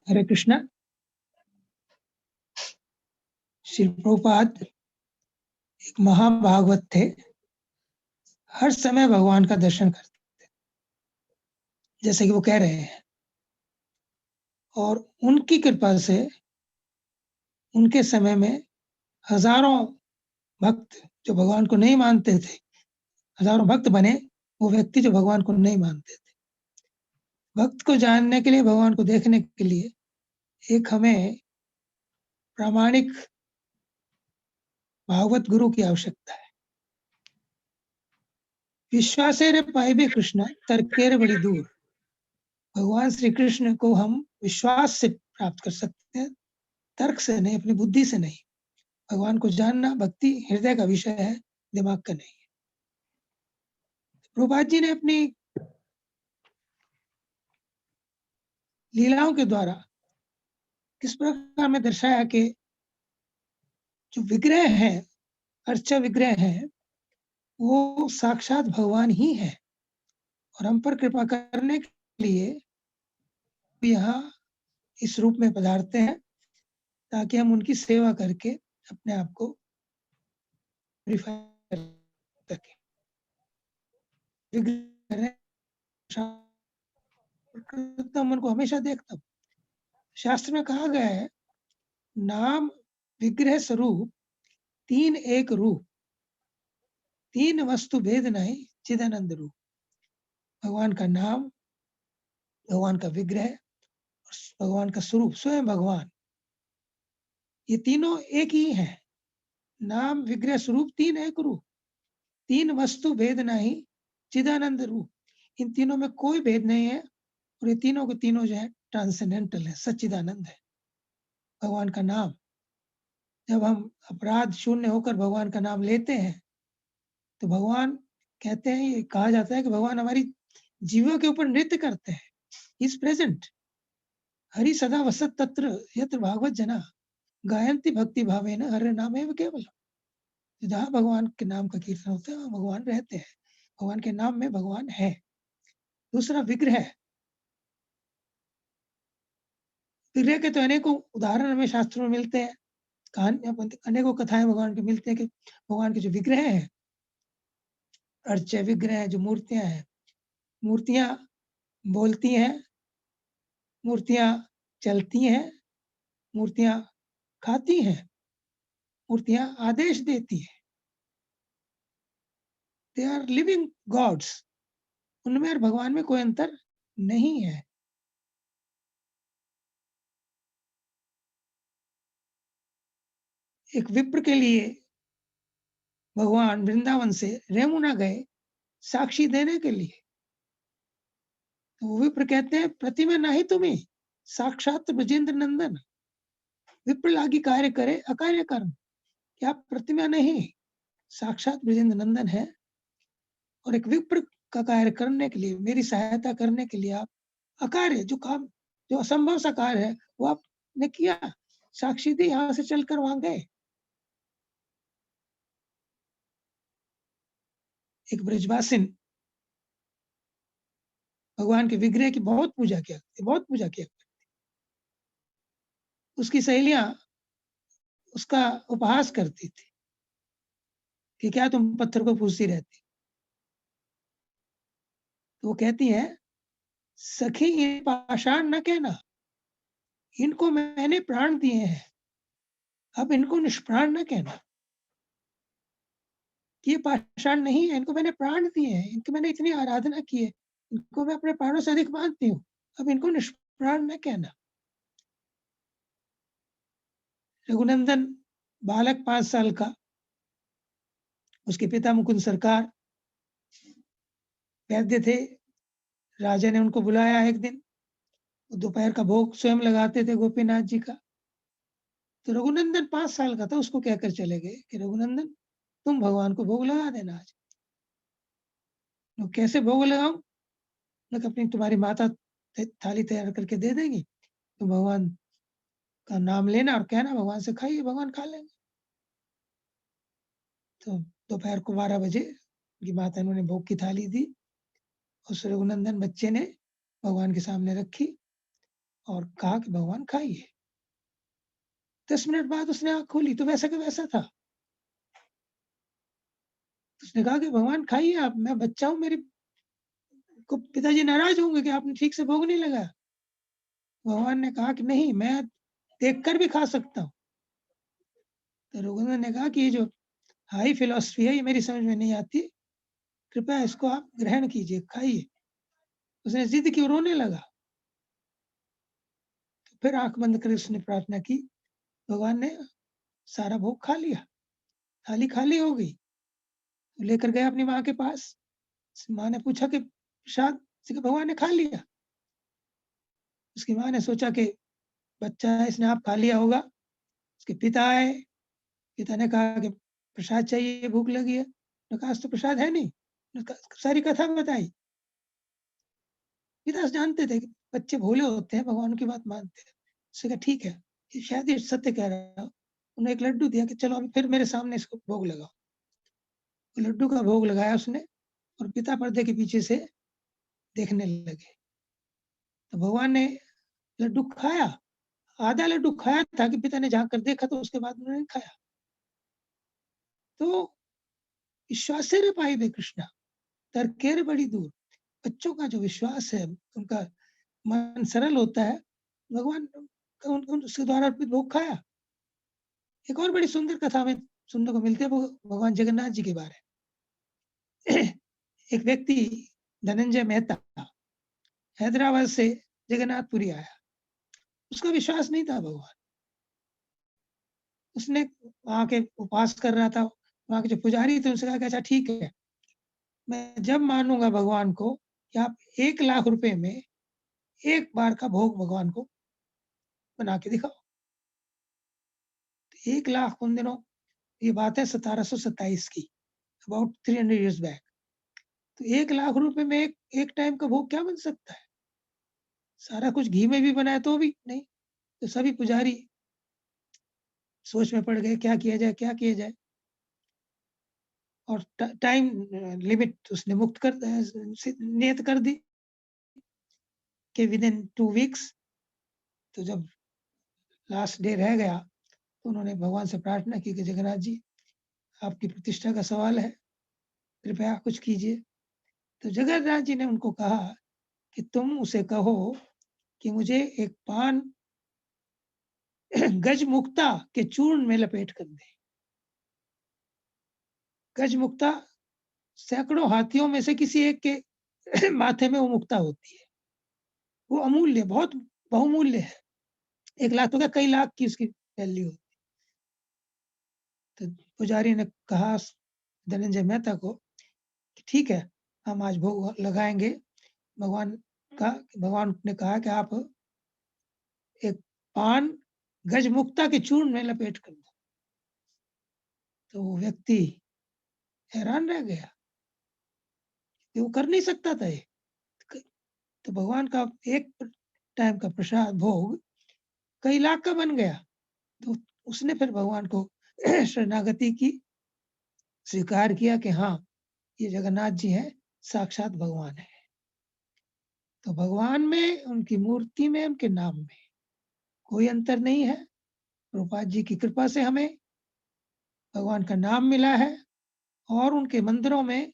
हरे कृष्णा। श्री प्रभुपाद एक महाभागवत थे, हर समय भगवान का दर्शन करते थे, जैसे कि वो कह रहे हैं, और उनकी कृपा से उनके समय में हजारों भक्त जो भगवान को नहीं मानते थे, हजारों भक्त बने वो व्यक्ति जो भगवान को नहीं मानते थे। भक्त को जानने के लिए, भगवान को देखने के लिए एक हमें प्रामाणिक भागवत गुरु की आवश्यकता है। विश्वासेरे पाइबे कृष्ण तर्केरे बड़ी दूर। भगवान श्री कृष्ण को हम विश्वास से प्राप्त कर सकते हैं, तर्क से नहीं, अपनी बुद्धि से नहीं। भगवान को जानना भक्ति हृदय का विषय है, दिमाग का नहीं है। प्रभुपाद जी ने अपनी लीलाओं के द्वारा किस प्रकार में दर्शाया कि जो विग्रह है, अर्चा विग्रह है, वो साक्षात भगवान ही है, और हम पर कृपा करने के लिए यहाँ इस रूप में पधारते हैं ताकि हम उनकी सेवा करके अपने आप को प्यूरिफाई कर सकें। मन को हमेशा देखता हूँ। शास्त्र में कहा गया है, नाम विग्रह स्वरूप तीन एक रूप, तीन वस्तु भेद नहीं चिदानंद रूप। भगवान का नाम, भगवान का विग्रह, भगवान का स्वरूप स्वयं भगवान, ये तीनों एक ही है। नाम विग्रह स्वरूप तीन एक रूप, तीन वस्तु भेद नहीं चिदानंद रूप। इन तीनों में कोई भेद नहीं है, और ये तीनों के तीनों जो है ट्रांसेंडेंटल है, सच्चिदानंद है। भगवान का नाम, जब हम अपराध शून्य होकर भगवान का नाम लेते हैं तो भगवान कहते हैं, ये कहा जाता है कि भगवान हमारी जीवों के ऊपर नृत्य करते हैं। Is present. हरि सदा वसत तत्र यत्र भागवत जना गायंती भक्ति भावेन हरे नाम एव केवल। जहाँ भगवान के नाम का कीर्तन होता है वहाँ भगवान रहते हैं, भगवान के नाम में भगवान है। दूसरा विग्रह, विग्रह के तो अनेकों उदाहरण हमें शास्त्रों में मिलते हैं, अनेकों कथाएं भगवान के मिलते हैं कि भगवान के जो विग्रह हैं, अर्च्य विग्रह, जो मूर्तियां हैं, मूर्तियां बोलती हैं, मूर्तियां चलती हैं, मूर्तियां खाती हैं, मूर्तियां आदेश देती हैं। They are living gods. उनमें और भगवान में कोई अंतर नहीं है। एक विप्र के लिए भगवान वृंदावन से रेमुना गए साक्षी देने के लिए, तो वो विप्र कहते हैं, प्रतिमा नहीं तुम्हें साक्षात ब्रजेंद्र नंदन। विप्र लागी कार्य करे अकार्य कर्म। क्या प्रतिमा नहीं, साक्षात ब्रजेंद्र नंदन है। और एक विप्र का कार्य करने के लिए, मेरी सहायता करने के लिए आप अकार्य, जो काम, जो असंभव सा कार्य है वो आपने किया, साक्षी दी, यहां से चलकर वहां गए। एक ब्रजवासिन भगवान के विग्रह की बहुत पूजा किया, बहुत पूजा किया। उसकी सहेलियां उसका उपहास करती थी कि क्या तुम पत्थर को पूजती रहती। तो वो कहती है, सखी ये पाषाण न कहना, इनको मैंने प्राण दिए हैं, अब इनको निष्प्राण न कहना। कि ये पाषाण नहीं है, इनको मैंने प्राण दिए हैं, इनकी मैंने इतनी आराधना की है, इनको मैं अपने प्राणों से अधिक मानती हूँ, अब इनको निष्प्राण न कहना। रघुनंदन बालक 5 साल का, उसके पिता मुकुंद सरकार वैद्य थे। राजा ने उनको बुलाया एक दिन, दोपहर का भोग स्वयं लगाते थे गोपीनाथ जी का। तो रघुनंदन 5 साल का था, उसको कहकर चले गए कि रघुनंदन तुम भगवान को भोग लगा देना आज। तो कैसे भोग लगाऊं? अपनी तुम्हारी माता थाली तैयार करके दे देगी, तो भगवान का नाम लेना और कहना भगवान से खाइए, भगवान खा लेंगे। तो दोपहर को 12 बजे उनकी माता ने भोग की थाली दी, उस रघुनंदन बच्चे ने भगवान के सामने रखी, और कहा कि भगवान खाइए। 10 मिनट बाद उसने आँख खोली तो वैसा का वैसा था। उसने कहा कि भगवान खाइए आप, मैं बच्चा हूँ, मेरे को पिताजी नाराज़ होंगे कि आपने ठीक से भोग नहीं लगाया। भगवान ने कहा कि नहीं, मैं देखकर भी खा सकता हूँ। तो रघुनंदन ने कहा कि ये जो हाई फिलॉसफी है ये मेरी समझ में नहीं आती, कृपया इसको आप ग्रहण कीजिए, खाइए। उसने ज़िद की और रोने लगा। तो फिर आँख बंद कर उसने प्रार्थना की, भगवान ने सारा भोग खा लिया, थाली खाली हो गई। तो लेकर गया अपनी माँ के पास। माँ ने पूछा कि प्रसाद? उसने कहा भगवान ने खा लिया। उसकी माँ ने सोचा कि बच्चा है, इसने आप खा लिया होगा। उसके पिता आए, पिता ने कहा कि प्रसाद चाहिए, भूख लगी है। उसने कहा आज तो प्रसाद है नहीं। सारी कथा बताई। पिता जानते थे कि बच्चे भोले होते हैं, भगवान की बात मानते हैं। उसने कहा ठीक है, ये शायद ये सत्य कह रहा हो। उन्हें एक लड्डू दिया कि चलो अभी फिर मेरे सामने इसको भोग लगाओ। तो लड्डू का भोग लगाया उसने और पिता पर्दे के पीछे से देखने लगे। तो भगवान ने लड्डू खाया, आधा लड्डू खाया था कि पिता ने झाँक कर देखा तो उसके बाद उन्होंने खाया। तो विश्वासेर पाइबे कृष्णा तर्केर बड़ी दूर। बच्चों का जो विश्वास है, उनका मन सरल होता है, भगवान उसके द्वारा अर्पित भोग खाया। एक और बड़ी सुंदर कथा हमें सुनने को मिलती है भगवान जगन्नाथ जी के बारे में। एक व्यक्ति धनंजय मेहता हैदराबाद से जगन्नाथपुरी आया। उसका विश्वास नहीं था भगवान। उसने वहाँ के उपास कर रहा था, वहाँ के जो पुजारी थे उनसे कहा कि अच्छा ठीक है, मैं जब मानूँगा भगवान को कि आप 1 लाख रुपए में 1 बार का भोग भगवान को बना के दिखाओ। 1 लाख उन दिनों, ये बात है 1727 की, अबाउट 300 इयर्स बैक। तो 1 लाख रुपए में एक टाइम का भोग क्या बन सकता है? सारा कुछ घी में भी बनाया तो भी नहीं। तो सभी पुजारी सोच में पड़ गए, क्या किया जाए, क्या किया जाए? और टाइम लिमिट उसने मुक्त कर नियत कर दी कि विदिन 2 वीक्स। तो जब लास्ट डे रह गया तो उन्होंने भगवान से प्रार्थना की कि जगन्नाथ जी, आपकी प्रतिष्ठा का सवाल है, कृपया कुछ कीजिए। तो जगन्नाथ जी ने उनको कहा कि तुम उसे कहो कि मुझे एक पान गजमुक्ता के चूर्ण में लपेट कर दे। गजमुक्ता सैकड़ों हाथियों में से किसी एक के माथे में वो मुक्ता होती है। वो अमूल्य, बहुत बहुमूल्य है। 1 लाख तो क्या, कई लाख की उसकी वैल्यू होती है। तो पुजारी ने कहा धनंजय मेहता को कि ठीक है, हम आज भोग लगाएँगे। भगवान भगवान ने कहा कि आप एक पान गजमुक्ता के चूर्ण में लपेट कर दो। तो वो व्यक्ति हैरान रह गया कि वो कर नहीं सकता था ये। तो भगवान का एक टाइम का प्रसाद भोग कई लाख का बन गया। तो उसने फिर भगवान को शरणागति की, स्वीकार किया कि हाँ, ये जगन्नाथ जी हैं, साक्षात भगवान हैं। तो भगवान में, उनकी मूर्ति में, उनके नाम में कोई अंतर नहीं है। प्रभुपाद जी की कृपा से हमें भगवान का नाम मिला है और उनके मंदिरों में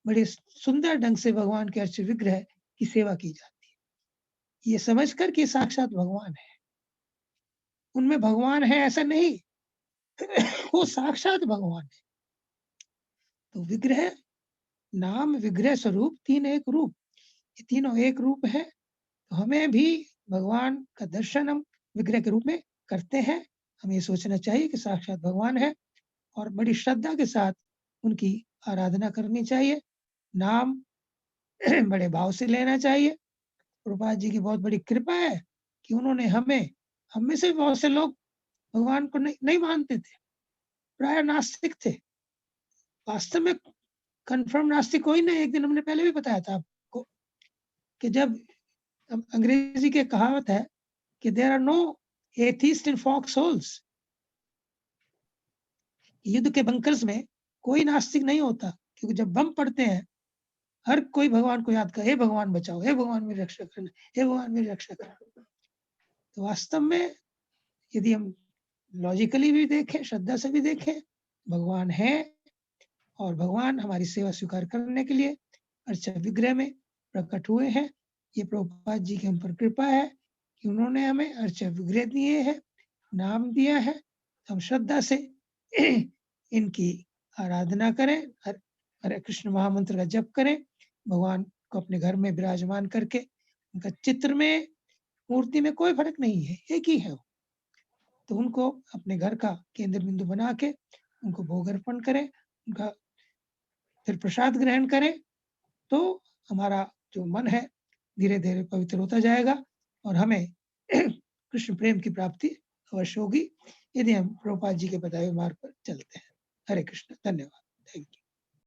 बड़े सुंदर ढंग से भगवान के अर्च विग्रह की सेवा की जाती है। ये समझकर कि साक्षात भगवान है। उनमें भगवान है ऐसा नहीं, वो साक्षात भगवान है। तो विग्रह, नाम, विग्रह, स्वरूप, 3 एक रूप। ये तीनों एक रूप है। तो हमें भी भगवान का दर्शन हम विग्रह के रूप में करते हैं। हमें ये सोचना चाहिए कि साक्षात भगवान है और बड़ी श्रद्धा के साथ उनकी आराधना करनी चाहिए। नाम बड़े भाव से लेना चाहिए। प्रभुपाद जी की बहुत बड़ी कृपा है कि उन्होंने हम में से बहुत से लोग भगवान को नहीं मानते थे, प्राय नास्तिक थे। वास्तव में कन्फर्म नास्तिक कोई नहीं। एक दिन हमने पहले भी बताया था आपको कि जब अंग्रेजी की कहावत है कि there are no atheist in foxholes. युद्ध के बंकर्स में कोई नास्तिक नहीं होता, क्योंकि जब बम पड़ते हैं हर कोई भगवान को याद करे, हे भगवान बचाओ, हे भगवान मेरी रक्षा करना, हे भगवान मेरी रक्षा करना। तो वास्तव में यदि हम लॉजिकली भी देखें, श्रद्धा से भी देखें, भगवान है और भगवान हमारी सेवा स्वीकार करने के लिए अर्चा विग्रह में प्रकट हुए हैं। ये प्रभुपाद जी की हम पर कृपा है कि उन्होंने हमें अर्चा विग्रह दिए हैं, नाम दिया है। हम श्रद्धा से इनकी आराधना करें, हरे कृष्ण महामंत्र का जप करें, भगवान को अपने घर में विराजमान करके उनका चित्र में, मूर्ति में कोई फर्क नहीं है, एक ही है वो। तो उनको अपने घर का केंद्र बिंदु बना के उनको भोग अर्पण करें, उनका फिर प्रसाद ग्रहण करें, तो हमारा जो मन है धीरे-धीरे पवित्र होता जाएगा और हमें कृष्ण प्रेम की प्राप्ति अवश्य होगी, यदि हम प्रभुपाद जी के बताए हुए मार्ग पर चलते हैं। हरे कृष्ण, धन्यवाद, थैंक यू।